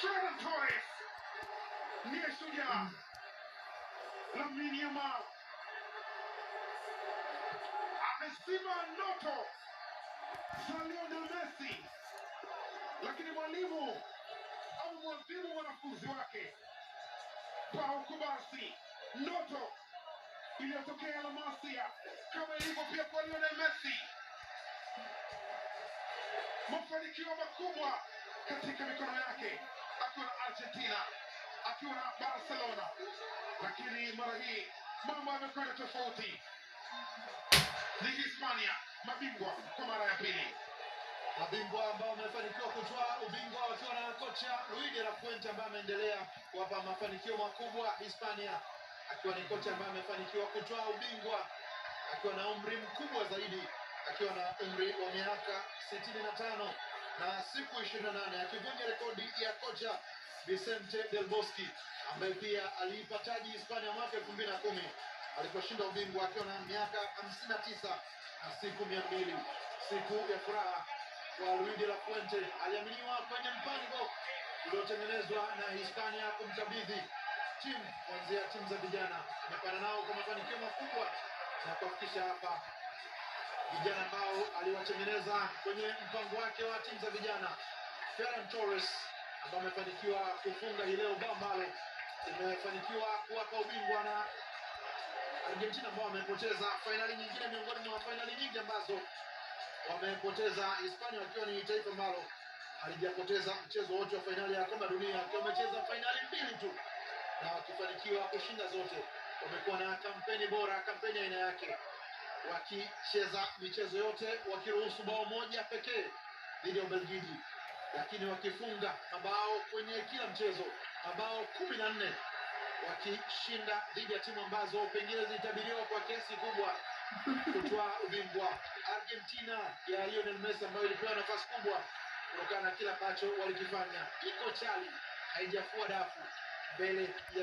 Ferran Torres ndiye shujaa. Lamine Yamal amezima ndoto za Lionel Messi, lakini mwalimu au mwadhibu wanafunzi wake. Pau Kubasi, ndoto iliyotokea La Masia kama ilivyo pia kwa Lionel Messi, mafanikio makubwa katika mikono yake akiwa na Argentina, akiwa na Barcelona, lakini mara hii mambo yamekwenda tofauti. Ni Hispania mabingwa kwa mara ya pili, mabingwa ambao wamefanikiwa kutoa ubingwa wakiwa na kocha Luis de la Fuente ambaye ameendelea kuwapa mafanikio makubwa Hispania, akiwa ni kocha ambaye amefanikiwa kutoa ubingwa akiwa na umri mkubwa zaidi, akiwa na umri wa miaka 65 na siku 28, akivunja rekodi ya kocha Vicente Del Bosque ambaye pia aliipa taji Hispania mwaka 2010 aliposhinda ubingwa akiwa na miaka 59 na siku 200. Siku ya furaha kwa Luis de la Fuente, aliaminiwa kwenye mpango uliotengenezwa na Hispania kumkabidhi timu kuanzia timu za vijana. Amepanda nao kwa mafanikio makubwa na kufikisha hapa vijana ambao aliwatengeneza kwenye mpango wake wa timu za vijana. Ferran Torres ambao amefanikiwa kufunga hii leo bao ambalo imefanikiwa kuwapa ubingwa na Argentina ambao wamepoteza fainali nyingine miongoni mwa fainali nyingi ambazo wamepoteza. Hispania wakiwa ni taifa ambalo halijapoteza mchezo wote wa fainali ya kombe la dunia, wakiwa wamecheza fainali 2 tu na wakifanikiwa kushinda zote. Wamekuwa na kampeni bora, kampeni aina yake, wakicheza michezo yote wakiruhusu bao moja pekee dhidi ya Ubelgiji, lakini wakifunga mabao kwenye kila mchezo, mabao 14, wakishinda dhidi ya timu ambazo pengine zilitabiriwa kwa kiasi kubwa kutoa ubingwa. Argentina ya Lionel Messi ambayo ilipewa nafasi kubwa kutokana na kila ambacho walikifanya, iko chali, haijafua dafu mbele ya